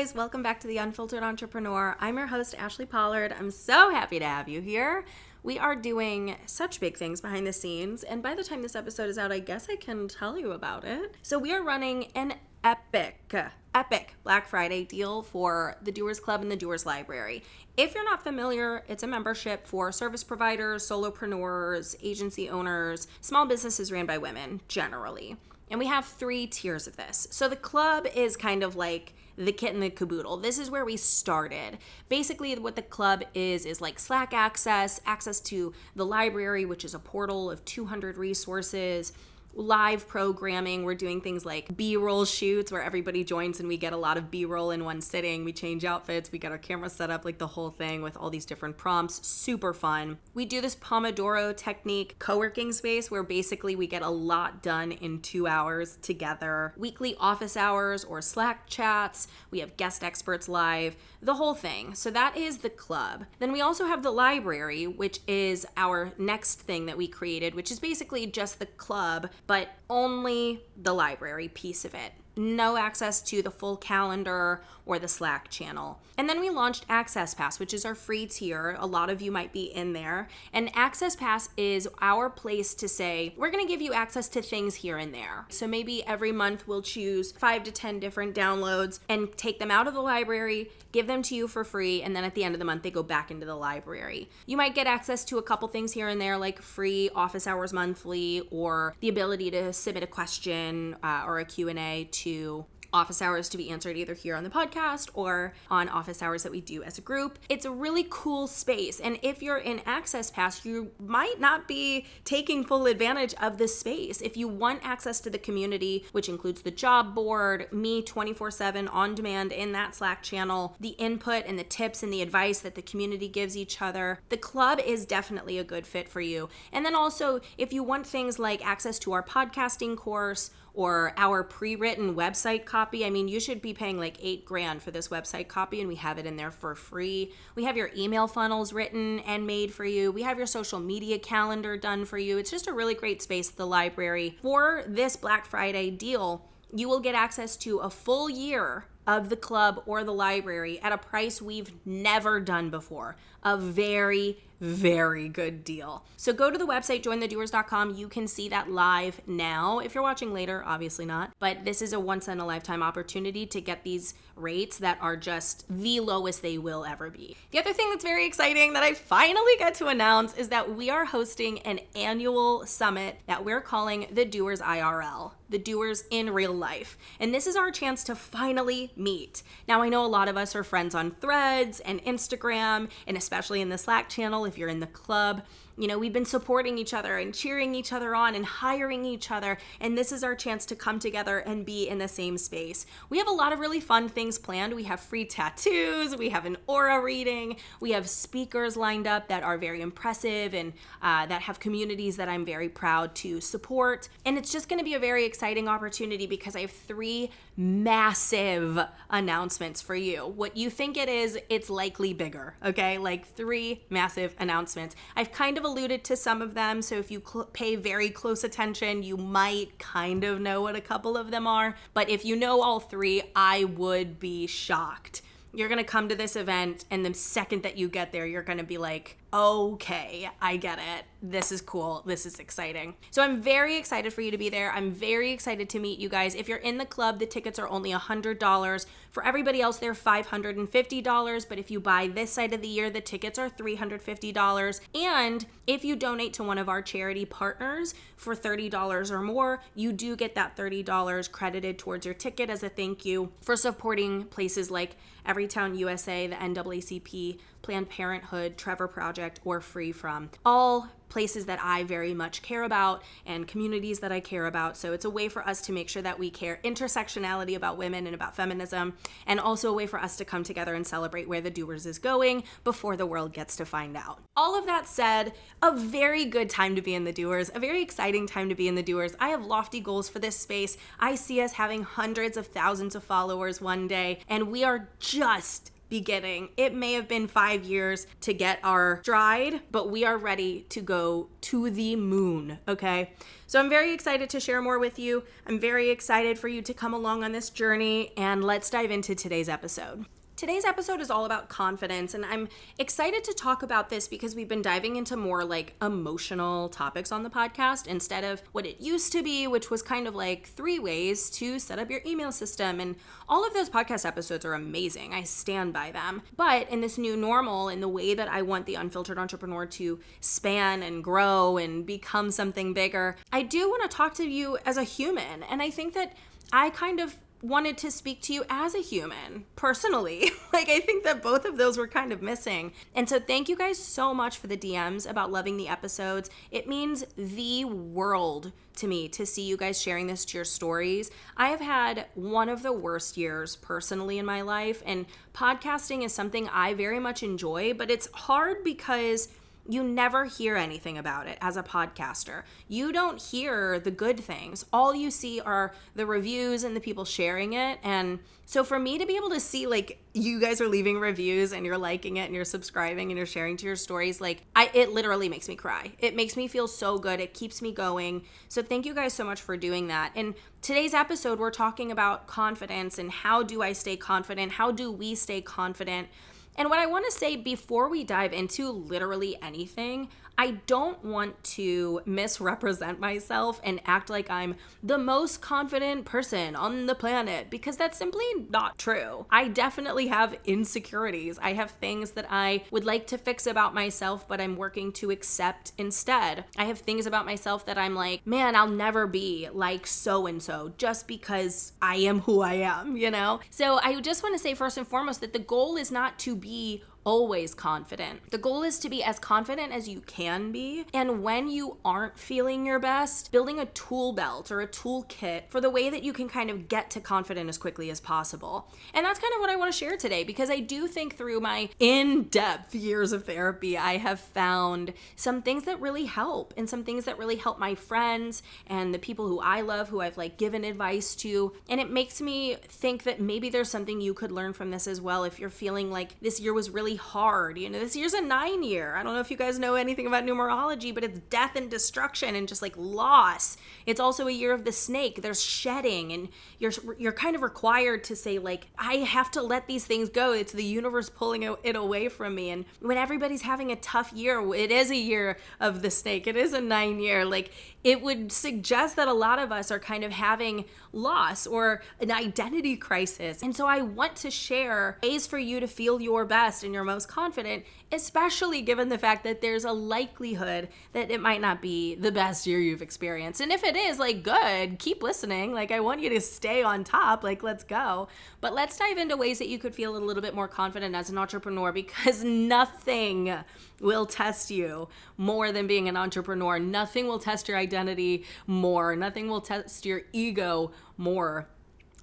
guys, welcome back to The Unfiltered Entrepreneur. I'm your host, Ashley Pollard. I'm so happy to have you here. We are doing such big things behind the scenes, and by the time this episode is out, I guess I can tell you about it. So we are running an epic Black Friday deal for the Doers Club and the Doers Library. If you're not familiar, it's a membership for service providers, solopreneurs, agency owners, small businesses ran by women, generally. And we have 3 tiers of this. So the club is kind of like the kit and the caboodle. This is where we started. Basically, what the club is like Slack access to the library, which is a portal of 200 resources, live programming. We're doing things like B-roll shoots where everybody joins and we get a lot of B-roll in one sitting. We change outfits, we get our camera set up, like the whole thing with all these different prompts. Super fun. We do this Pomodoro technique co-working space where basically we get a lot done in 2 hours together. Weekly office hours or Slack chats. We have guest experts live, the whole thing. So that is the club. Then we also have the library, which is our next thing that we created, which is basically just the club, but only the library piece of it. No access to the full calendar or the Slack channel. And then we launched Access Pass, which is our free tier. A lot of you might be in there. And Access Pass is our place to say, we're gonna give you access to things here and there. So maybe every month we'll choose 5 to 10 different downloads and take them out of the library, give them to you for free, and then at the end of the month they go back into the library. You might get access to a couple things here and there, like free office hours monthly, or the ability to submit a question or a Q&A to office hours to be answered either here on the podcast or on office hours that we do as a group. It's a really cool space. And if you're in Access Pass, you might not be taking full advantage of this space. If you want access to the community, which includes the job board, me 24/7 on demand in that Slack channel, the input and the tips and the advice that the community gives each other, the club is definitely a good fit for you. And then also, if you want things like access to our podcasting course or our pre-written website copy. I mean, you should be paying like $8,000 for this website copy, and we have it in there for free. We have your email funnels written and made for you. We have your social media calendar done for you. It's just a really great space at the library. For this Black Friday deal, you will get access to a full year of the club or the library at a price we've never done before. A very, very good deal. So go to the website, jointhedoers.com. You can see that live now. If you're watching later, obviously not. But this is a once-in-a-lifetime opportunity to get these rates that are just the lowest they will ever be. The other thing that's very exciting that I finally get to announce is that we are hosting an annual summit that we're calling the Doers IRL, the Doers in real life. And this is our chance to finally meet. Now, I know a lot of us are friends on Threads and Instagram, and especially in the Slack channel, if you're in the club. You know, we've been supporting each other and cheering each other on and hiring each other, and this is our chance to come together and be in the same space. We have a lot of really fun things planned. We have free tattoos, we have an aura reading, we have speakers lined up that are very impressive and that have communities that I'm very proud to support. And it's just gonna be a very exciting opportunity because I have 3 massive announcements for you. What you think it is, it's likely bigger, okay? Like 3 massive announcements. I've kind of alluded to some of them, so if you pay very close attention, you might kind of know what a couple of them are. But if you know all 3, I would be shocked. You're gonna come to this event, and the second that you get there, you're gonna be like, okay, I get it. This is cool. This is exciting. So I'm very excited for you to be there. I'm very excited to meet you guys. If you're in the club, the tickets are only $100. For everybody else, they're $550. But if you buy this side of the year, the tickets are $350. And if you donate to one of our charity partners for $30 or more, you do get that $30 credited towards your ticket as a thank you for supporting places like Everytown USA, the NAACP, Planned Parenthood, Trevor Project, or Free From. All places that I very much care about and communities that I care about. So it's a way for us to make sure that we care intersectionality about women and about feminism, and also a way for us to come together and celebrate where the Doers is going before the world gets to find out. All of that said, a very good time to be in the Doers, a very exciting time to be in the Doers. I have lofty goals for this space. I see us having hundreds of thousands of followers one day, and we are just beginning. It may have been 5 years to get our stride, but we are ready to go to the moon, okay? So I'm very excited to share more with you. I'm very excited for you to come along on this journey, and let's dive into today's episode. Today's episode is all about confidence, and I'm excited to talk about this because we've been diving into more like emotional topics on the podcast instead of what it used to be, which was kind of like 3 ways to set up your email system. And all of those podcast episodes are amazing. I stand by them. But in this new normal, in the way that I want the Unfiltered Entrepreneur to span and grow and become something bigger, I do want to talk to you as a human. And I think that I kind of wanted to speak to you as a human, personally. Like, I think that both of those were kind of missing. And so thank you guys so much for the DMs about loving the episodes. It means the world to me to see you guys sharing this to your stories. I have had one of the worst years personally in my life, and podcasting is something I very much enjoy, but it's hard because you never hear anything about it as a podcaster. You don't hear the good things. All you see are the reviews and the people sharing it. And so for me to be able to see like you guys are leaving reviews and you're liking it and you're subscribing and you're sharing to your stories, like it literally makes me cry. It makes me feel so good. It keeps me going. So thank you guys so much for doing that. And today's episode, we're talking about confidence and how do I stay confident? How do we stay confident? And what I want to say before we dive into literally anything, I don't want to misrepresent myself and act like I'm the most confident person on the planet, because that's simply not true. I definitely have insecurities. I have things that I would like to fix about myself, but I'm working to accept instead. I have things about myself that I'm like, man, I'll never be like so-and-so just because I am who I am, you know? So I just want to say first and foremost that the goal is not to be always confident. The goal is to be as confident as you can be. And when you aren't feeling your best, building a tool belt or a toolkit for the way that you can kind of get to confident as quickly as possible. And that's kind of what I want to share today, because I do think through my in-depth years of therapy, I have found some things that really help, and some things that really help my friends and the people who I love, who I've like given advice to. And it makes me think that maybe there's something you could learn from this as well if you're feeling like this year was really hard. You know, this year's a 9 year. I don't know if you guys know anything about numerology, but it's death and destruction and just like loss. It's also a year of the snake. There's shedding, and you're kind of required to say like, I have to let these things go. It's the universe pulling it away from me. And when everybody's having a tough year, it is a year of the snake. It is a 9 year. Like, it would suggest that a lot of us are kind of having loss or an identity crisis. And so I want to share ways for you to feel your best and your most confident, especially given the fact that there's a likelihood that it might not be the best year you've experienced. And if it is, like, good, keep listening. Like, I want you to stay on top. Like, let's go. But let's dive into ways that you could feel a little bit more confident as an entrepreneur, because nothing will test you more than being an entrepreneur. Nothing will test your identity more. Nothing will test your ego more.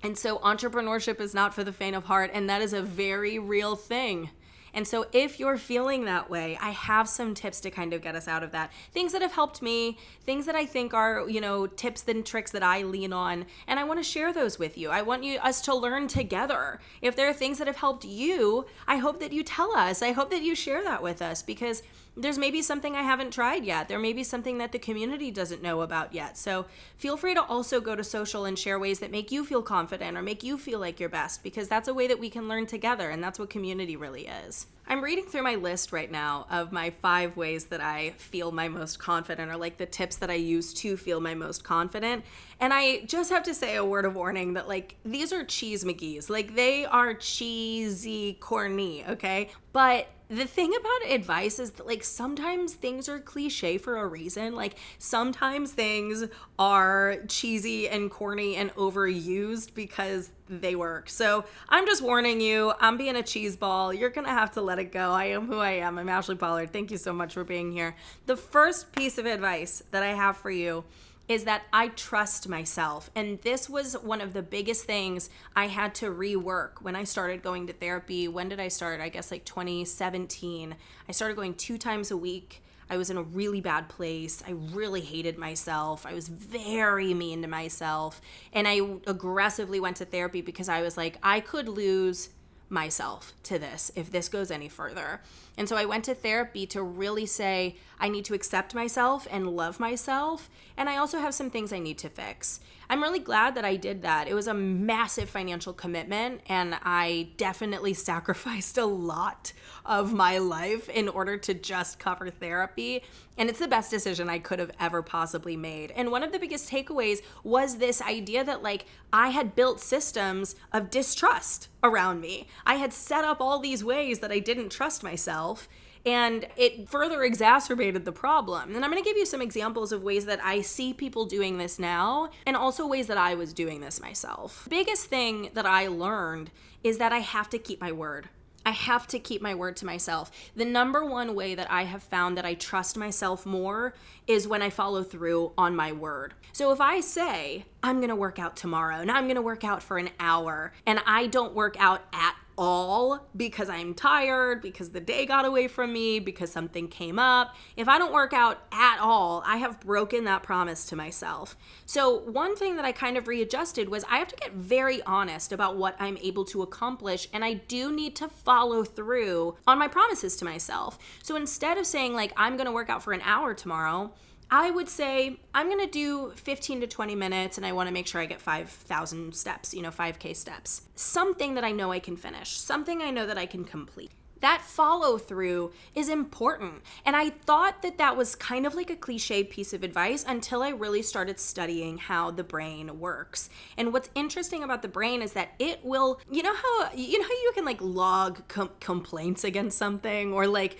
And so entrepreneurship is not for the faint of heart, and that is a very real thing. And so if you're feeling that way, I have some tips to kind of get us out of that. Things that have helped me, things that I think are, you know, tips and tricks that I lean on, and I want to share those with you. I want us to learn together. If there are things that have helped you, I hope that you tell us. I hope that you share that with us, because there's maybe something I haven't tried yet. There may be something that the community doesn't know about yet. So feel free to also go to social and share ways that make you feel confident or make you feel like your best, because that's a way that we can learn together, and that's what community really is. I'm reading through my list right now of my 5 ways that I feel my most confident, or like the tips that I use to feel my most confident. And I just have to say a word of warning that like these are cheese McGee's. Like, they are cheesy, corny, okay? But the thing about advice is that like sometimes things are cliche for a reason. Like sometimes things are cheesy and corny and overused because they work. So I'm just warning you, I'm being a cheese ball. You're gonna have to let it go. I am who I am. I'm Ashley Pollard. Thank you so much for being here. The first piece of advice that I have for you is that I trust myself. And this was one of the biggest things I had to rework when I started going to therapy. When did I start? I guess like 2017. I started going 2 times a week. I was in a really bad place. I really hated myself. I was very mean to myself. And I aggressively went to therapy because I was like, I could lose myself to this if this goes any further. And so I went to therapy to really say I need to accept myself and love myself. And I also have some things I need to fix. I'm really glad that I did that. It was a massive financial commitment, and I definitely sacrificed a lot of my life in order to just cover therapy. And it's the best decision I could have ever possibly made. And one of the biggest takeaways was this idea that like I had built systems of distrust around me. I had set up all these ways that I didn't trust myself. And it further exacerbated the problem. And I'm going to give you some examples of ways that I see people doing this now, and also ways that I was doing this myself. The biggest thing that I learned is that I have to keep my word. I have to keep my word to myself. The number one way that I have found that I trust myself more is when I follow through on my word. So if I say, I'm going to work out tomorrow, and I'm going to work out for an hour, and I don't work out at all because I'm tired, because the day got away from me, because something came up. If I don't work out at all, I have broken that promise to myself. So one thing that I kind of readjusted was I have to get very honest about what I'm able to accomplish, and I do need to follow through on my promises to myself. So instead of saying like, I'm going to work out for an hour tomorrow, I would say, I'm going to do 15 to 20 minutes and I want to make sure I get 5,000 steps, 5K steps. Something that I know I can finish, something I know that I can complete. That follow through is important. And I thought that that was kind of like a cliche piece of advice until I really started studying how the brain works. And what's interesting about the brain is that it will, you know how you can like log complaints against something, or like,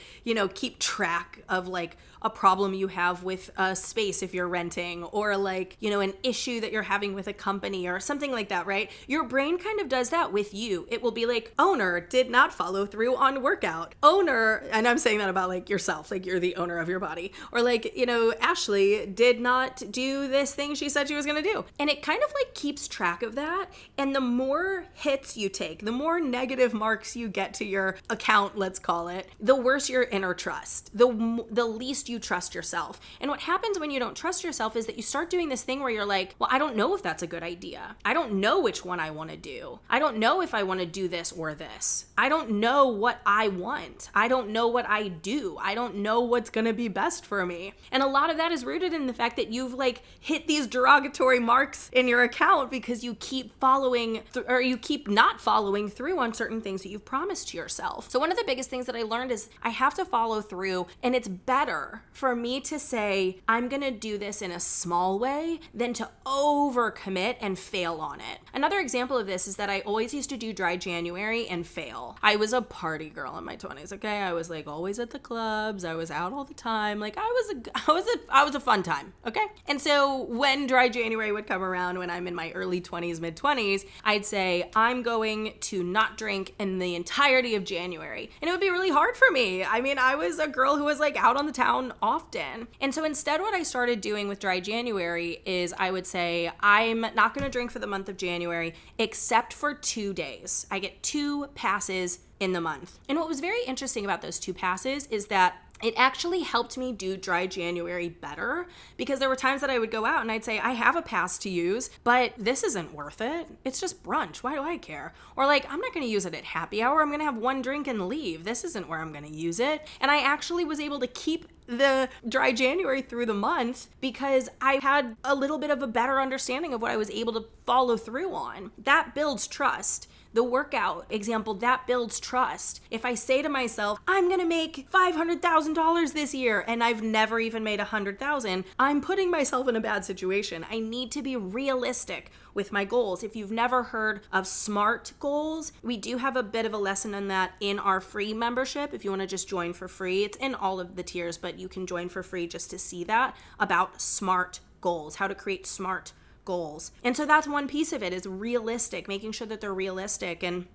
keep track of like a problem you have with a space if you're renting, or like, an issue that you're having with a company or something like that, right? Your brain kind of does that with you. It will be like, owner did not follow through on workout. Owner, and I'm saying that about like yourself, like you're the owner of your body. Or like, Ashley did not do this thing she said she was going to do. And it kind of like keeps track of that. And the more hits you take, the more negative marks you get to your account, let's call it, the worse your inner trust, the least you trust yourself. And what happens when you don't trust yourself is that you start doing this thing where you're like, well, I don't know if that's a good idea. I don't know which one I want to do. I don't know if I want to do this or this. I don't know what I want. I don't know what I do. I don't know what's going to be best for me. And a lot of that is rooted in the fact that you've like hit these derogatory marks in your account because you keep you keep not following through on certain things that you've promised to yourself. So one of the biggest things that I learned is I have to follow through, and it's better for me to say, I'm going to do this in a small way than to overcommit and fail on it. Another example of this is that I always used to do dry January and fail. I was a party girl in my 20s, okay? I was like always at the clubs. I was out all the time. Like I was a fun time, okay? And so when dry January would come around, when I'm in my early 20s, mid 20s, I'd say, I'm going to not drink in the entirety of January. And it would be really hard for me. I mean, I was a girl who was like out on the town often. And so instead what I started doing with dry January is I would say, I'm not going to drink for the month of January except for 2 days. I get 2 passes in the month. And what was very interesting about those 2 passes is that it actually helped me do dry January better, because there were times that I would go out and I'd say, I have a pass to use, but this isn't worth it. It's just brunch. Why do I care? Or like, I'm not going to use it at happy hour. I'm going to have 1 drink and leave. This isn't where I'm going to use it. And I actually was able to keep the dry January through the month because I had a little bit of a better understanding of what I was able to follow through on. That builds trust. The workout example, that builds trust. If I say to myself, I'm going to make $500,000 this year, and I've never even made $100,000, I'm putting myself in a bad situation. I need to be realistic with my goals. If you've never heard of SMART goals, we do have a bit of a lesson on that in our free membership. If you want to just join for free, it's in all of the tiers, but you can join for free just to see that about SMART goals, how to create SMART goals. And so that's one piece of it, is realistic, making sure that they're realistic. And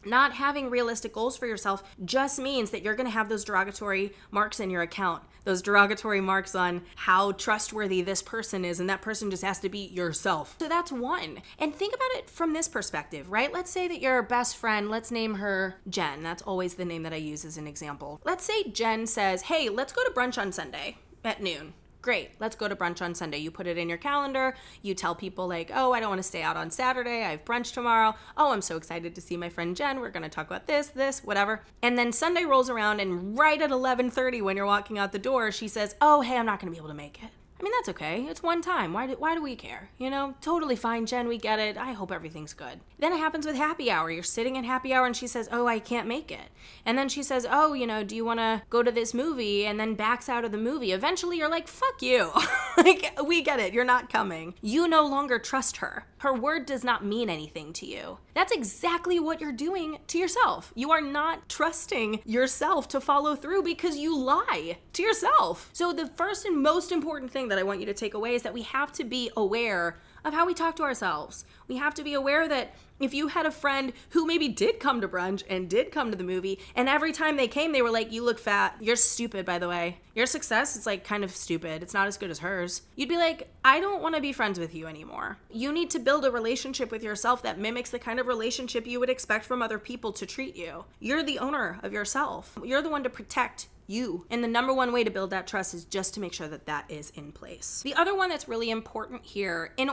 not having realistic goals for yourself just means that you're going to have those derogatory marks in your account, those derogatory marks on how trustworthy this person is, and that person just has to be yourself. So that's one. And think about it from this perspective, right? Let's say that your best friend, let's name her Jen. That's always the name that I use as an example. Let's say Jen says, hey, let's go to brunch on Sunday at noon. Great, let's go to brunch on Sunday. You put it in your calendar. You tell people like, oh, I don't want to stay out on Saturday. I have brunch tomorrow. Oh, I'm so excited to see my friend Jen. We're going to talk about this, whatever. And then Sunday rolls around, and right at 11:30 when you're walking out the door, she says, oh, hey, I'm not going to be able to make it. I mean, that's okay. It's one time. Why do we care? You know, totally fine, Jen. We get it. I hope everything's good. Then it happens with happy hour. You're sitting at happy hour and she says, oh, I can't make it. And then she says, oh, do you want to go to this movie? And then backs out of the movie. Eventually you're like, fuck you. Like, we get it. You're not coming. You no longer trust her. Her word does not mean anything to you. That's exactly what you're doing to yourself. You are not trusting yourself to follow through because you lie to yourself. So the first and most important thing that I want you to take away is that we have to be aware of how we talk to ourselves. We have to be aware that if you had a friend who maybe did come to brunch and did come to the movie, and every time they came, they were like, you look fat. You're stupid, by the way. Your success is like kind of stupid. It's not as good as hers. You'd be like, I don't want to be friends with you anymore. You need to build a relationship with yourself that mimics the kind of relationship you would expect from other people to treat you. You're the owner of yourself. You're the one to protect you. And the number one way to build that trust is just to make sure that that is in place. The other one that's really important here and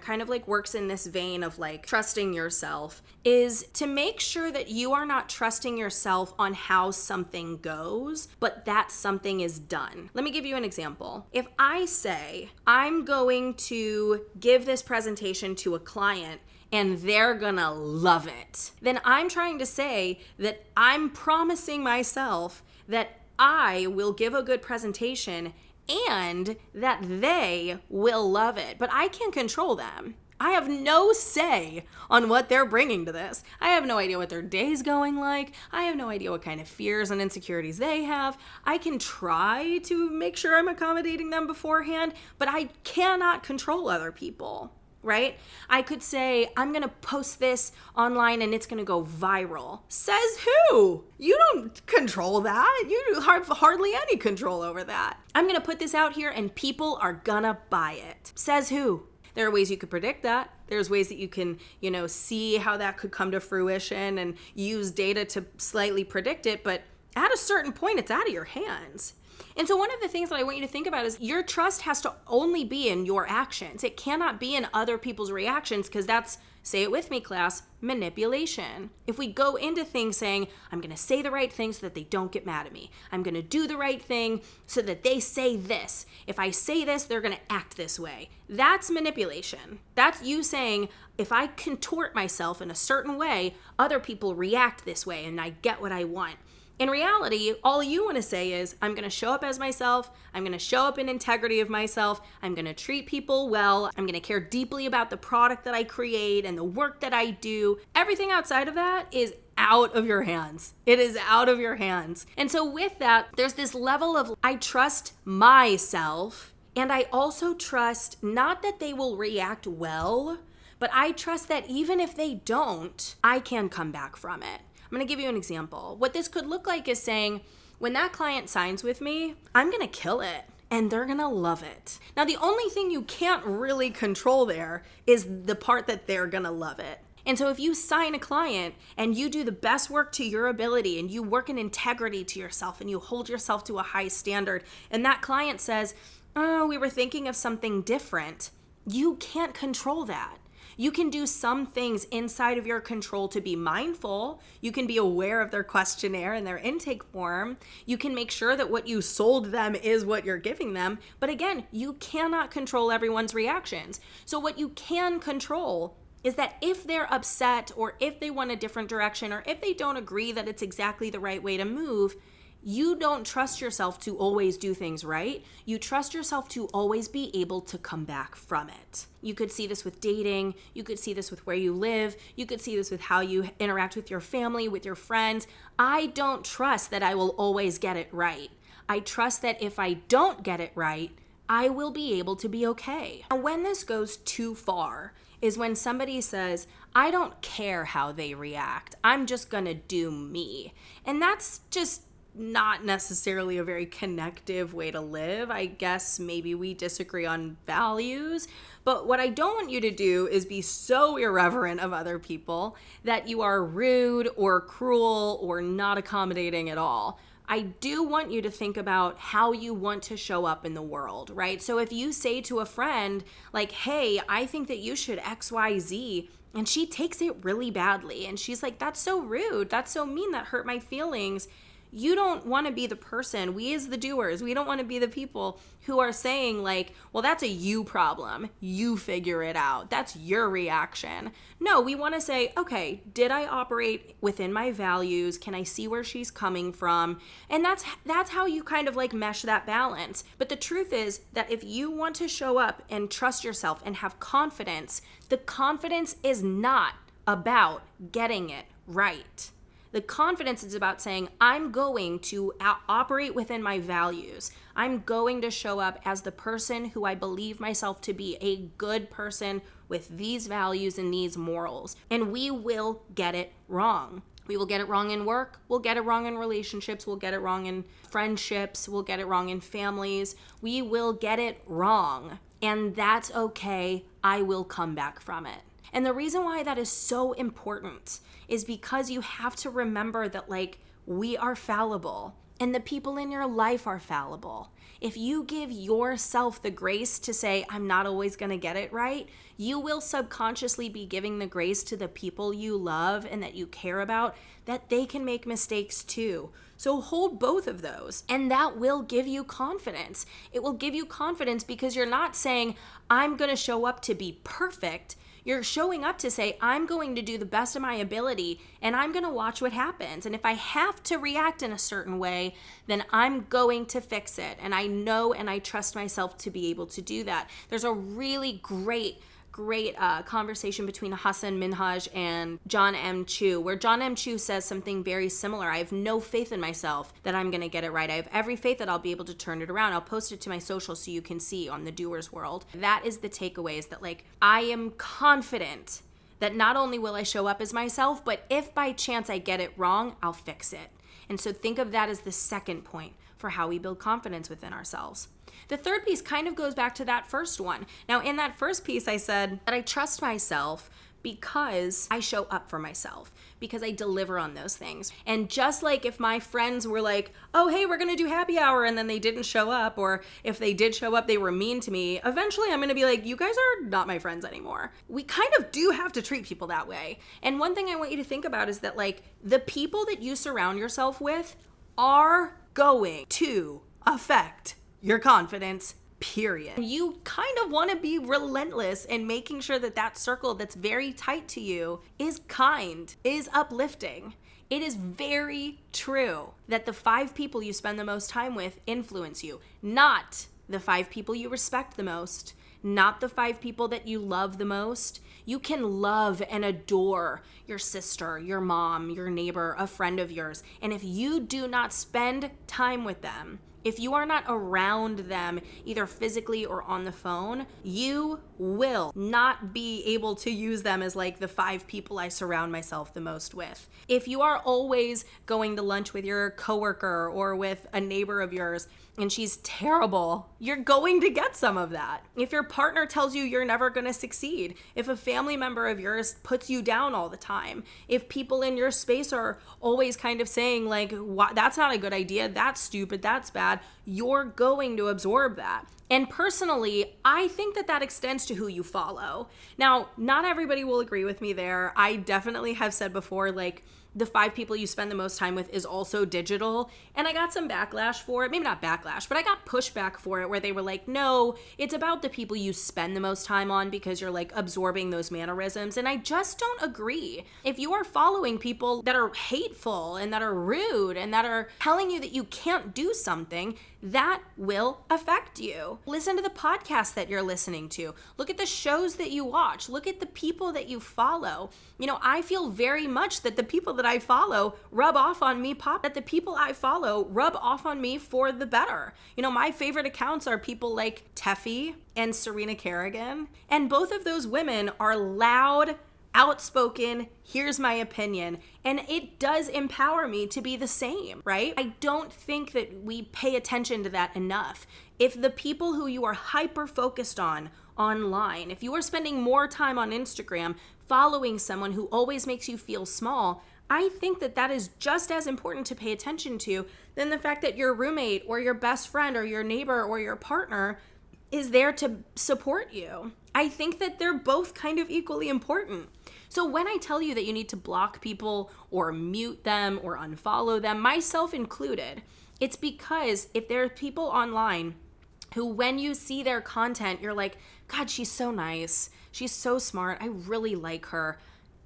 kind of like works in this vein of like trusting yourself is to make sure that you are not trusting yourself on how something goes, but that something is done. Let me give you an example. If I say, I'm going to give this presentation to a client and they're gonna love it, then I'm trying to say that I'm promising myself that I will give a good presentation and that they will love it. But I can't control them. I have no say on what they're bringing to this. I have no idea what their day's going like. I have no idea what kind of fears and insecurities they have. I can try to make sure I'm accommodating them beforehand, but I cannot control other people. Right? I could say, I'm going to post this online and it's going to go viral. Says who? You don't control that. You have hardly any control over that. I'm going to put this out here and people are going to buy it. Says who? There are ways you could predict that. There's ways that you can, see how that could come to fruition and use data to slightly predict it. But at a certain point, it's out of your hands. And so one of the things that I want you to think about is your trust has to only be in your actions. It cannot be in other people's reactions because that's, say it with me, class, manipulation. If we go into things saying, I'm going to say the right thing so that they don't get mad at me. I'm going to do the right thing so that they say this. If I say this, they're going to act this way. That's manipulation. That's you saying, if I contort myself in a certain way, other people react this way and I get what I want. In reality, all you want to say is, I'm going to show up as myself. I'm going to show up in integrity of myself. I'm going to treat people well. I'm going to care deeply about the product that I create and the work that I do. Everything outside of that is out of your hands. It is out of your hands. And so with that, there's this level of, I trust myself, and I also trust not that they will react well, but I trust that even if they don't, I can come back from it. I'm going to give you an example. What this could look like is saying, when that client signs with me, I'm going to kill it and they're going to love it. Now, the only thing you can't really control there is the part that they're going to love it. And so if you sign a client and you do the best work to your ability and you work in integrity to yourself and you hold yourself to a high standard and that client says, oh, we were thinking of something different, you can't control that. You can do some things inside of your control to be mindful. You can be aware of their questionnaire and their intake form. You can make sure that what you sold them is what you're giving them. But again, you cannot control everyone's reactions. So what you can control is that if they're upset or if they want a different direction or if they don't agree that it's exactly the right way to move, you don't trust yourself to always do things right. You trust yourself to always be able to come back from it. You could see this with dating. You could see this with where you live. You could see this with how you interact with your family, with your friends. I don't trust that I will always get it right. I trust that if I don't get it right, I will be able to be okay. Now, when this goes too far is when somebody says, I don't care how they react. I'm just gonna do me. And that's just not necessarily a very connective way to live. I guess maybe we disagree on values, but what I don't want you to do is be so irreverent of other people that you are rude or cruel or not accommodating at all. I do want you to think about how you want to show up in the world, right? So if you say to a friend, like, hey, I think that you should XYZ, and she takes it really badly, and she's like, that's so rude, that's so mean, that hurt my feelings. You don't want to be the person, we as the doers, we don't want to be the people who are saying like, well, that's a you problem. You figure it out. That's your reaction. No, we want to say, okay, did I operate within my values? Can I see where she's coming from? And that's how you kind of like mesh that balance. But the truth is that if you want to show up and trust yourself and have confidence, the confidence is not about getting it right. The confidence is about saying, I'm going to operate within my values. I'm going to show up as the person who I believe myself to be, a good person with these values and these morals. And we will get it wrong. We will get it wrong in work. We'll get it wrong in relationships. We'll get it wrong in friendships. We'll get it wrong in families. We will get it wrong. And that's okay. I will come back from it. And the reason why that is so important is because you have to remember that like we are fallible and the people in your life are fallible. If you give yourself the grace to say, I'm not always going to get it right, you will subconsciously be giving the grace to the people you love and that you care about that they can make mistakes too. So hold both of those, and that will give you confidence. It will give you confidence because you're not saying, I'm going to show up to be perfect. You're showing up to say, I'm going to do the best of my ability and I'm going to watch what happens. And if I have to react in a certain way, then I'm going to fix it. And I know and I trust myself to be able to do that. There's a really great conversation between Hassan Minhaj and John M. Chu, where John M. Chu says something very similar. I have no faith in myself that I'm going to get it right. I have every faith that I'll be able to turn it around. I'll post it to my social so you can see on the Doers World. That is the takeaway, is that like I am confident that not only will I show up as myself, but if by chance I get it wrong, I'll fix it. And so think of that as the second point for how we build confidence within ourselves. The third piece kind of goes back to that first one. Now, in that first piece, I said that I trust myself because I show up for myself, because I deliver on those things. And just like if my friends were like, oh, hey, we're going to do happy hour, and then they didn't show up, or if they did show up, they were mean to me, eventually I'm going to be like, you guys are not my friends anymore. We kind of do have to treat people that way. And one thing I want you to think about is that like the people that you surround yourself with are going to affect your confidence, period. You kind of want to be relentless in making sure that that circle that's very tight to you is kind, is uplifting. It is very true that the 5 people you spend the most time with influence you, not the 5 people you respect the most, not the 5 people that you love the most. You can love and adore your sister, your mom, your neighbor, a friend of yours. And if you do not spend time with them, if you are not around them, either physically or on the phone, you will not be able to use them as like the 5 people I surround myself the most with. If you are always going to lunch with your coworker or with a neighbor of yours and she's terrible, you're going to get some of that. If your partner tells you you're never going to succeed, if a family member of yours puts you down all the time, if people in your space are always kind of saying like, that's not a good idea, that's stupid, that's bad, you're going to absorb that. And personally, I think that that extends to who you follow. Now, not everybody will agree with me there. I definitely have said before, like, the 5 people you spend the most time with is also digital. And I got some backlash for it. Maybe not backlash, but I got pushback for it where they were like, no, it's about the people you spend the most time on because you're like absorbing those mannerisms. And I just don't agree. If you are following people that are hateful and that are rude and that are telling you that you can't do something, that will affect you. Listen to the podcast that you're listening to. Look at the shows that you watch. Look at the people that you follow. You know, I feel very much that the people that I follow rub off on me, that the people I follow rub off on me for the better. You know, my favorite accounts are people like Teffy and Serena Kerrigan. And both of those women are loud, outspoken, here's my opinion. And it does empower me to be the same, right? I don't think that we pay attention to that enough. If the people who you are hyper focused on online, if you are spending more time on Instagram following someone who always makes you feel small, I think that that is just as important to pay attention to than the fact that your roommate or your best friend or your neighbor or your partner is there to support you. I think that they're both kind of equally important. So when I tell you that you need to block people or mute them or unfollow them, myself included, it's because if there are people online who, when you see their content, you're like, God, she's so nice. She's so smart. I really like her.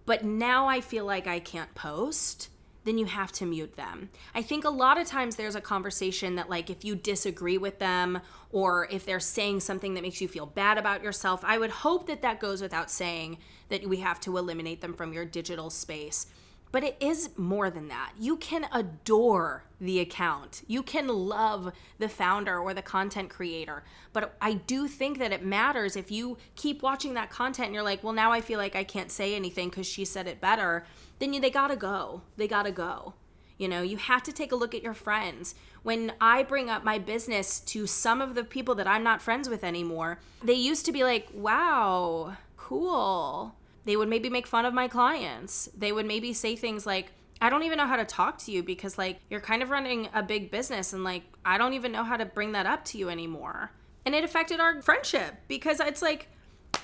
But now I feel like I can't post, then you have to mute them. I think a lot of times there's a conversation that, like, if you disagree with them or if they're saying something that makes you feel bad about yourself, I would hope that that goes without saying, that we have to eliminate them from your digital space. But it is more than that. You can adore the account. You can love the founder or the content creator. But I do think that it matters if you keep watching that content and you're like, well, now I feel like I can't say anything because she said it better. Then they gotta go. They gotta go. You know, you have to take a look at your friends. When I bring up my business to some of the people that I'm not friends with anymore, they used to be like, wow, cool. They would maybe make fun of my clients. They would maybe say things like, I don't even know how to talk to you because, like, you're kind of running a big business and, like, I don't even know how to bring that up to you anymore. And it affected our friendship because it's like,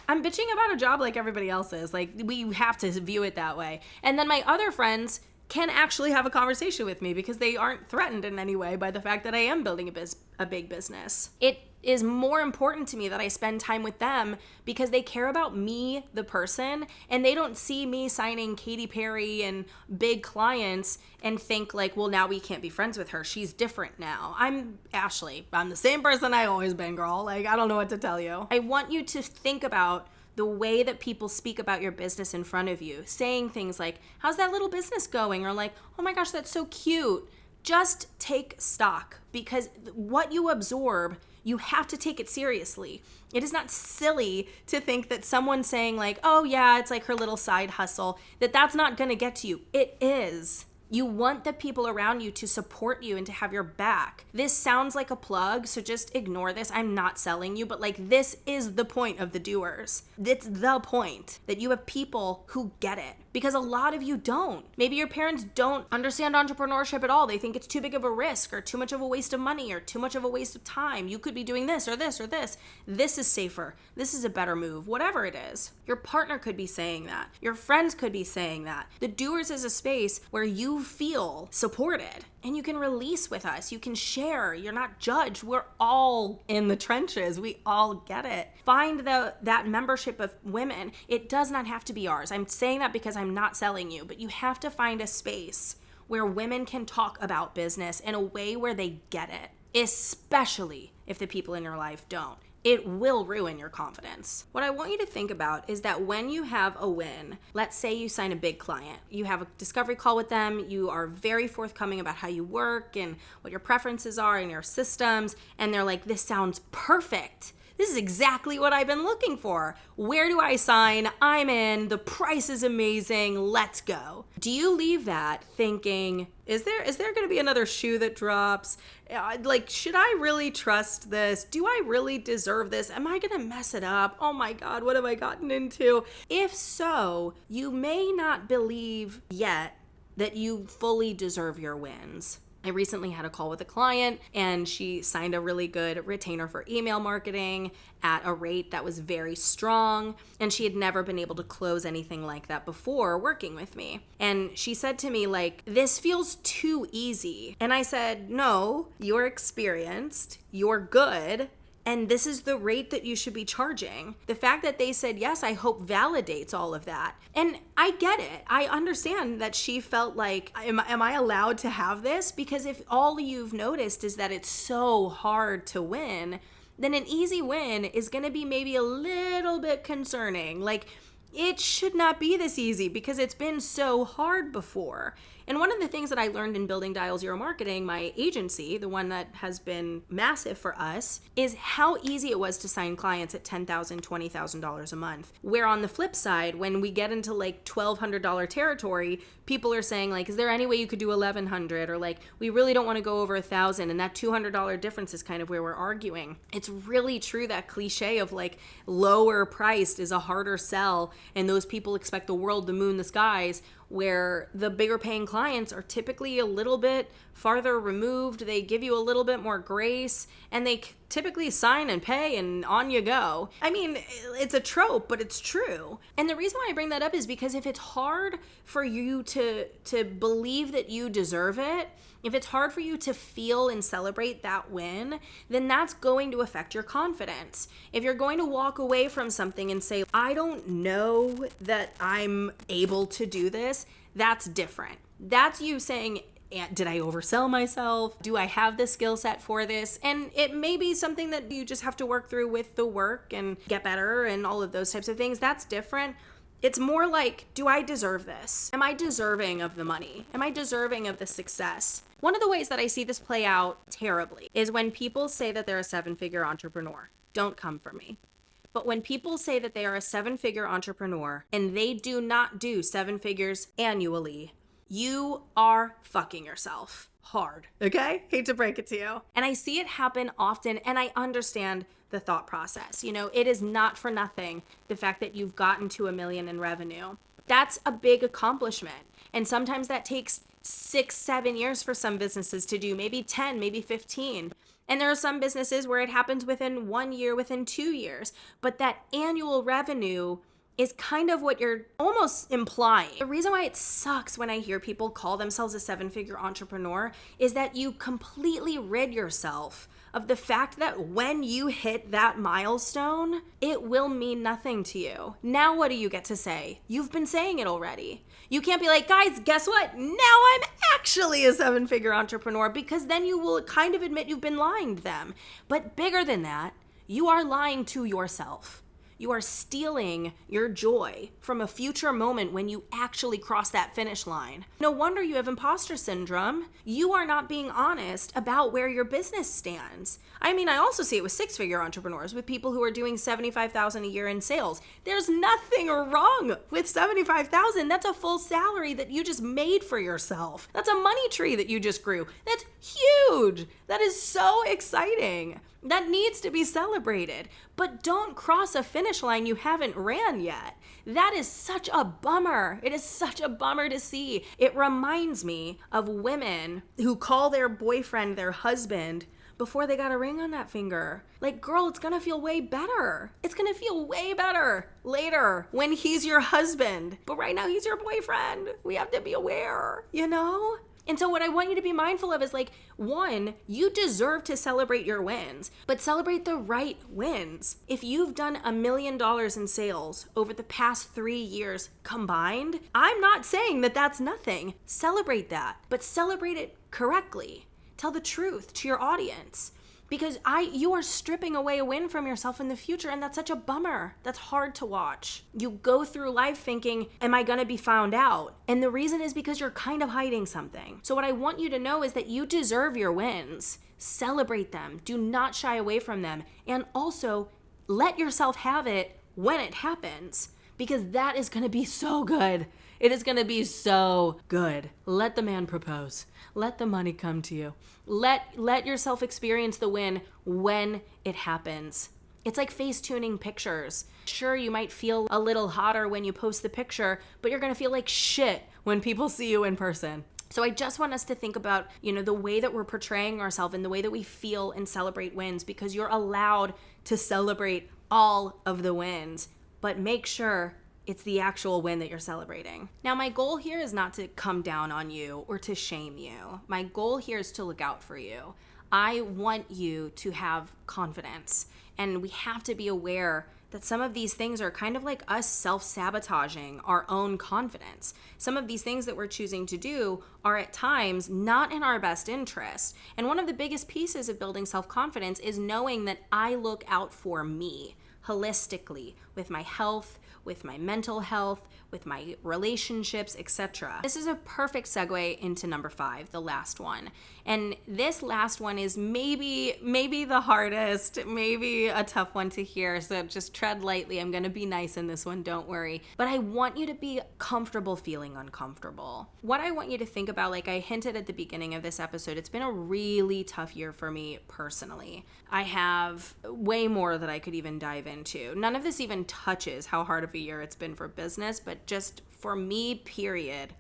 I'm bitching about a job like everybody else is. Like, we have to view it that way. And then my other friends can actually have a conversation with me because they aren't threatened in any way by the fact that I am building a big business. It is more important to me that I spend time with them because they care about me, the person, and they don't see me signing Katy Perry and big clients and think like, well, now we can't be friends with her. She's different now. I'm Ashley. I'm the same person I always been, girl. Like, I don't know what to tell you. I want you to think about the way that people speak about your business in front of you, saying things like, how's that little business going? Or like, oh my gosh, that's so cute. Just take stock because what you absorb, you have to take it seriously. It is not silly to think that someone saying like, oh yeah, it's like her little side hustle, that's not gonna get to you. It is. You want the people around you to support you and to have your back. This sounds like a plug, so just ignore this. I'm not selling you, but like this is the point of the doers. It's the point that you have people who get it because a lot of you don't. Maybe your parents don't understand entrepreneurship at all. They think it's too big of a risk or too much of a waste of money or too much of a waste of time. You could be doing this or this or this. This is safer. This is a better move, whatever it is. Your partner could be saying that. Your friends could be saying that. The doers is a space where you feel supported and you can release with us. You can share. You're not judged. We're all in the trenches. We all get it. Find that membership of women. It does not have to be ours. I'm saying that because I'm not selling you, but you have to find a space where women can talk about business in a way where they get it, especially if the people in your life don't. It will ruin your confidence. What I want you to think about is that when you have a win, let's say you sign a big client, you have a discovery call with them, you are very forthcoming about how you work and what your preferences are and your systems, and they're like, this sounds perfect. This is exactly what I've been looking for. Where do I sign? I'm in. The price is amazing. Let's go. Do you leave that thinking, is there going to be another shoe that drops? Like, should I really trust this? Do I really deserve this? Am I going to mess it up? Oh my God, what have I gotten into? If so, you may not believe yet that you fully deserve your wins. I recently had a call with a client and she signed a really good retainer for email marketing at a rate that was very strong. And she had never been able to close anything like that before working with me. And she said to me, like, this feels too easy. And I said, no, you're experienced, you're good. And this is the rate that you should be charging. The fact that they said yes, I hope validates all of that. And I get it. I understand that she felt like, am I allowed to have this? Because if all you've noticed is that it's so hard to win, then an easy win is going to be maybe a little bit concerning. Like, it should not be this easy because it's been so hard before. And one of the things that I learned in building Dial Zero Marketing, my agency, the one that has been massive for us, is how easy it was to sign clients at $10,000, $20,000 a month. Where on the flip side, when we get into like $1,200 territory, people are saying like, is there any way you could do $1,100? Or like, we really don't want to go over $1,000. And that $200 difference is kind of where we're arguing. It's really true, that cliche of like lower priced is a harder sell and those people expect the world, the moon, the skies. where the bigger paying clients are typically a little bit farther removed. They give you a little bit more grace, and they typically sign and pay and on you go. I mean, it's a trope, but it's true. And the reason why I bring that up is because if it's hard for you to believe that you deserve it, if it's hard for you to feel and celebrate that win, then that's going to affect your confidence. If you're going to walk away from something and say, I don't know that I'm able to do this, that's different. That's you saying, did I oversell myself? Do I have the skill set for this? And it may be something that you just have to work through with the work and get better and all of those types of things. That's different. It's more like, do I deserve this? Am I deserving of the money? Am I deserving of the success? One of the ways that I see this play out terribly is when people say that they're a 7-figure entrepreneur. Don't come for me. But when people say that they are a 7-figure entrepreneur and they do not do 7 figures annually, you are fucking yourself hard, okay? Hate to break it to you. And I see it happen often, and I understand the thought process. You know, it is not for nothing the fact that you've gotten to $1 million in revenue. That's a big accomplishment. And sometimes that takes 6-7 years for some businesses to do, maybe 10, maybe 15. And there are some businesses where it happens within 1 year, within 2 years. But that annual revenue is kind of what you're almost implying. The reason why it sucks when I hear people call themselves a 7-figure entrepreneur is that you completely rid yourself of the fact that when you hit that milestone, it will mean nothing to you. Now what do you get to say? You've been saying it already. You can't be like, guys, guess what? Now I'm actually a 7-figure entrepreneur, because then you will kind of admit you've been lying to them. But bigger than that, you are lying to yourself. You are stealing your joy from a future moment when you actually cross that finish line. No wonder you have imposter syndrome. You are not being honest about where your business stands. I mean, I also see it with 6-figure entrepreneurs, with people who are doing $75,000 a year in sales. There's nothing wrong with $75,000. That's a full salary that you just made for yourself. That's a money tree that you just grew. That's huge. That is so exciting. That needs to be celebrated. But don't cross a finish line you haven't ran yet. That is such a bummer. It is such a bummer to see. It reminds me of women who call their boyfriend their husband before they got a ring on that finger. Like, girl, it's gonna feel way better. It's gonna feel way better later when he's your husband. But right now, he's your boyfriend. We have to be aware, you know? And so what I want you to be mindful of is, like, 1, you deserve to celebrate your wins, but celebrate the right wins. If you've done $1 million in sales over the past 3 years combined, I'm not saying that that's nothing. Celebrate that, but celebrate it correctly. Tell the truth to your audience. Because you are stripping away a win from yourself in the future, and that's such a bummer. That's hard to watch. You go through life thinking, am I gonna be found out? And the reason is because you're kind of hiding something. So what I want you to know is that you deserve your wins. Celebrate them. Do not shy away from them. And also, let yourself have it when it happens, because that is gonna be so good. It is gonna be so good. Let the man propose. Let the money come to you. Let yourself experience the win when it happens. It's like face tuning pictures. Sure, you might feel a little hotter when you post the picture, but you're gonna feel like shit when people see you in person. So I just want us to think about, the way that we're portraying ourselves and the way that we feel and celebrate wins, because you're allowed to celebrate all of the wins, but make sure it's the actual win that you're celebrating. Now, my goal here is not to come down on you or to shame you. My goal here is to look out for you. I want you to have confidence, and we have to be aware that some of these things are kind of like us self-sabotaging our own confidence. Some of these things that we're choosing to do are at times not in our best interest. And one of the biggest pieces of building self-confidence is knowing that I look out for me holistically, with my health, with my mental health, with my relationships, etc. This is a perfect segue into number 5, the last one. And this last one is maybe the hardest, maybe a tough one to hear, so just tread lightly. I'm gonna be nice in this one, don't worry. But I want you to be comfortable feeling uncomfortable. What I want you to think about, like I hinted at the beginning of this episode, it's been a really tough year for me personally. I have way more that I could even dive into. None of this even touches how hard of a year it's been for business, but just for me, period.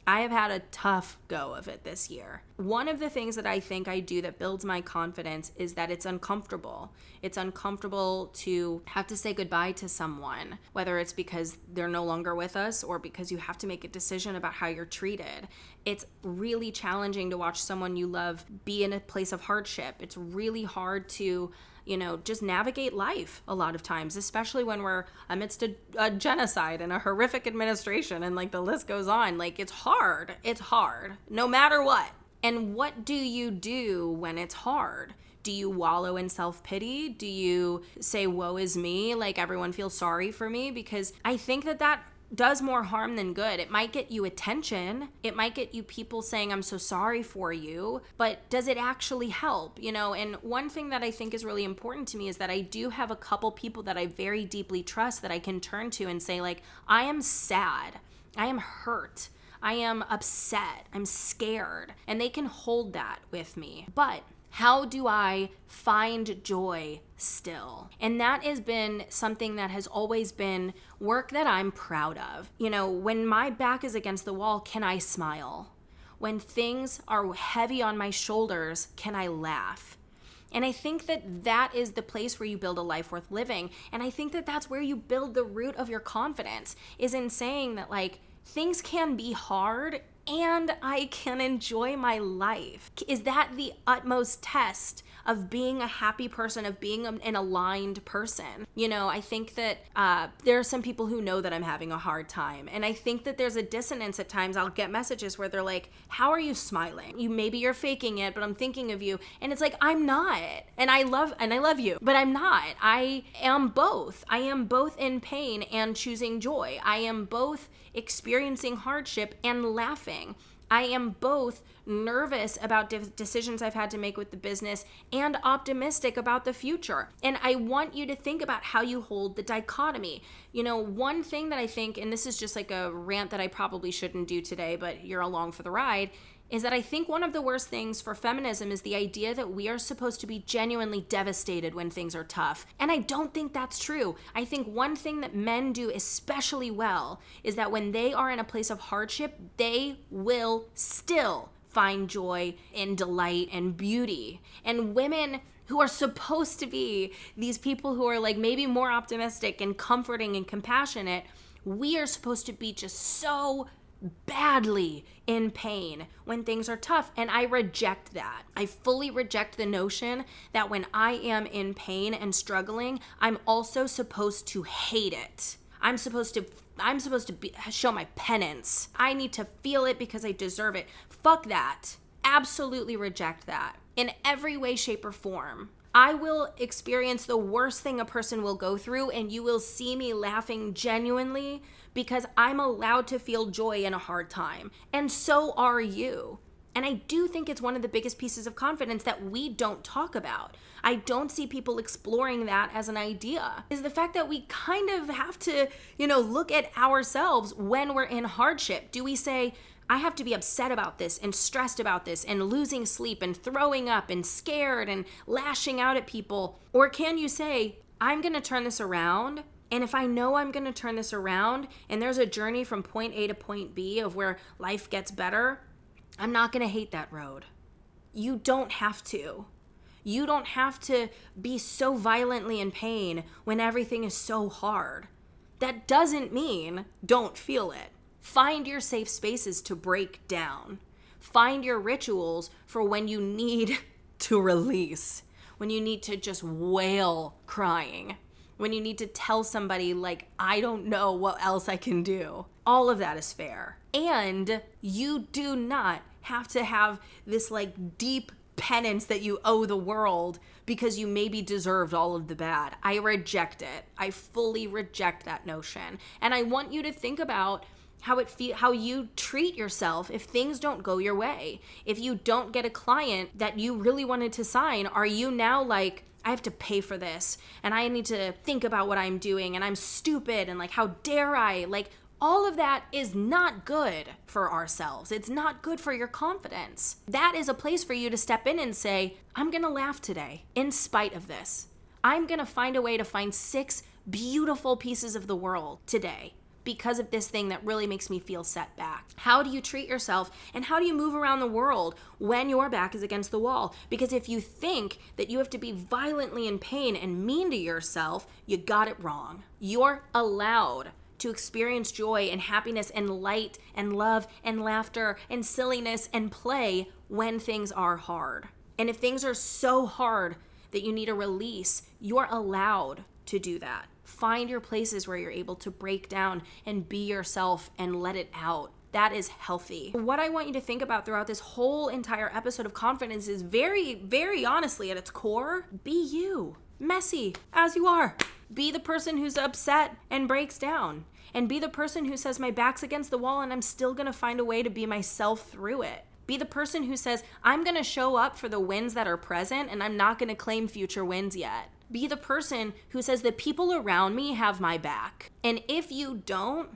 I have had a tough go of it this year. One of the things that I think I do that builds my confidence is that it's uncomfortable. It's uncomfortable to have to say goodbye to someone, whether it's because they're no longer with us or because you have to make a decision about how you're treated. It's really challenging to watch someone you love be in a place of hardship. It's really hard to just navigate life a lot of times, especially when we're amidst a genocide and a horrific administration and like the list goes on. Like it's hard no matter what. And what do you do when it's hard? Do you wallow in self-pity? Do you say, woe is me? Like everyone feels sorry for me? Because I think that does more harm than good. It might get you attention. It might get you people saying, I'm so sorry for you, but does it actually help? And one thing that I think is really important to me is that I do have a couple people that I very deeply trust that I can turn to and say, like, I am sad. I am hurt. I am upset. I'm scared. And they can hold that with me. But how do I find joy still? And that has been something that has always been work that I'm proud of. When my back is against the wall, can I smile? When things are heavy on my shoulders, can I laugh? And I think that is the place where you build a life worth living. And I think that that's where you build the root of your confidence, is in saying that, like, things can be hard and I can enjoy my life. Is that the utmost test of being a happy person, of being an aligned person? I think that there are some people who know that I'm having a hard time. And I think that there's a dissonance at times. I'll get messages where they're like, how are you smiling? Maybe you're faking it, but I'm thinking of you. And it's like, I'm not. And I love you, but I'm not. I am both. I am both in pain and choosing joy. I am both experiencing hardship and laughing. I am both nervous about decisions I've had to make with the business and optimistic about the future. And I want you to think about how you hold the dichotomy. One thing that I think, and this is just like a rant that I probably shouldn't do today, but you're along for the ride, is that I think one of the worst things for feminism is the idea that we are supposed to be genuinely devastated when things are tough. And I don't think that's true. I think one thing that men do especially well is that when they are in a place of hardship, they will still find joy and delight and beauty. And women who are supposed to be these people who are like maybe more optimistic and comforting and compassionate, we are supposed to be just so badly in pain when things are tough. And I reject that. I fully reject the notion that when I am in pain and struggling, I'm also supposed to hate it. I'm supposed to show my penance. I need to feel it because I deserve it. Fuck that. Absolutely reject that. In every way, shape, or form. I will experience the worst thing a person will go through, and you will see me laughing genuinely because I'm allowed to feel joy in a hard time. And so are you. And I do think it's one of the biggest pieces of confidence that we don't talk about. I don't see people exploring that as an idea. Is the fact that we kind of have to, look at ourselves when we're in hardship. Do we say, I have to be upset about this and stressed about this and losing sleep and throwing up and scared and lashing out at people? Or can you say, I'm going to turn this around, and if I know I'm going to turn this around and there's a journey from point A to point B of where life gets better, I'm not going to hate that road. You don't have to. You don't have to be so violently in pain when everything is so hard. That doesn't mean don't feel it. Find your safe spaces to break down. Find your rituals for when you need to release, when you need to just wail crying, when you need to tell somebody, like, I don't know what else I can do. All of that is fair. And you do not have to have this like deep penance that you owe the world because you maybe deserved all of the bad. I reject it. I fully reject that notion. And I want you to think about how you treat yourself if things don't go your way. If you don't get a client that you really wanted to sign, are you now like, I have to pay for this and I need to think about what I'm doing and I'm stupid and like, how dare I? Like, all of that is not good for ourselves. It's not good for your confidence. That is a place for you to step in and say, I'm going to laugh today in spite of this. I'm going to find a way to find 6 beautiful pieces of the world today. because of this thing that really makes me feel set back. How do you treat yourself, and how do you move around the world when your back is against the wall? Because if you think that you have to be violently in pain and mean to yourself, you got it wrong. You're allowed to experience joy and happiness and light and love and laughter and silliness and play when things are hard. And if things are so hard that you need a release, you're allowed to do that. Find your places where you're able to break down and be yourself and let it out. That is healthy. What I want you to think about throughout this whole entire episode of confidence is very, very honestly at its core, be you. Messy as you are. Be the person who's upset and breaks down. And be the person who says, my back's against the wall and I'm still gonna find a way to be myself through it. Be the person who says, I'm gonna show up for the wins that are present and I'm not gonna claim future wins yet. Be the person who says the people around me have my back. And if you don't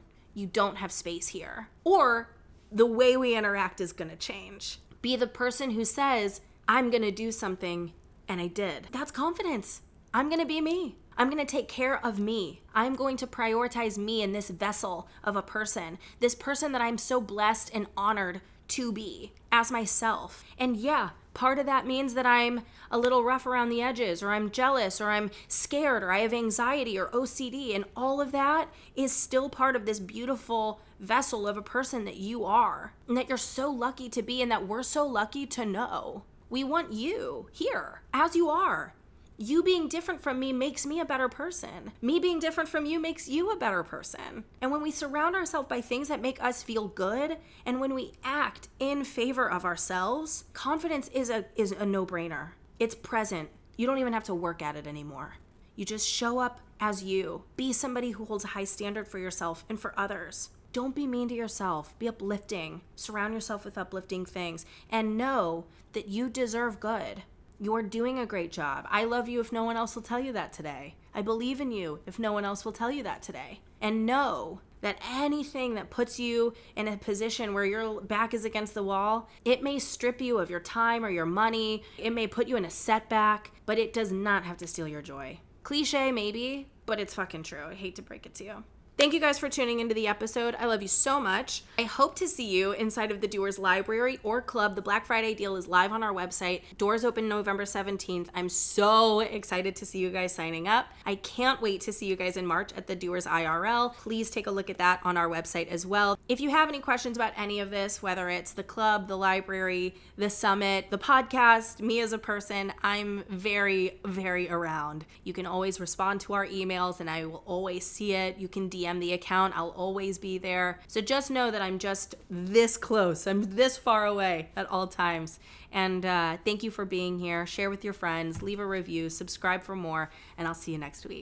have space here. Or the way we interact is gonna change. Be the person who says, I'm gonna do something, and I did. That's confidence. I'm gonna be me. I'm gonna take care of me. I'm going to prioritize me in this vessel of a person, this person that I'm so blessed and honored to be as myself. And yeah, part of that means that I'm a little rough around the edges, or I'm jealous, or I'm scared, or I have anxiety or OCD, and all of that is still part of this beautiful vessel of a person that you are, and that you're so lucky to be, and that we're so lucky to know. We want you here as you are. You being different from me makes me a better person. Me being different from you makes you a better person. And when we surround ourselves by things that make us feel good, and when we act in favor of ourselves, confidence is a no-brainer. It's present. You don't even have to work at it anymore. You just show up as you. Be somebody who holds a high standard for yourself and for others. Don't be mean to yourself. Be uplifting. Surround yourself with uplifting things. And know that you deserve good. You're doing a great job. I love you if no one else will tell you that today. I believe in you if no one else will tell you that today. And know that anything that puts you in a position where your back is against the wall, it may strip you of your time or your money. It may put you in a setback, but it does not have to steal your joy. Cliche maybe, but it's fucking true. I hate to break it to you. Thank you guys for tuning into the episode. I love you so much. I hope to see you inside of the Doers Library or Club. The Black Friday deal is live on our website. Doors open November 17th. I'm so excited to see you guys signing up. I can't wait to see you guys in March at the Doers IRL. Please take a look at that on our website as well. If you have any questions about any of this, whether it's the club, the library, the summit, the podcast, me as a person, I'm very, very around. You can always respond to our emails and I will always see it. You can DM the account. I'll always be there. So just know that I'm just this close. I'm this far away at all times. And thank you for being here. Share with your friends, leave a review, subscribe for more, and I'll see you next week.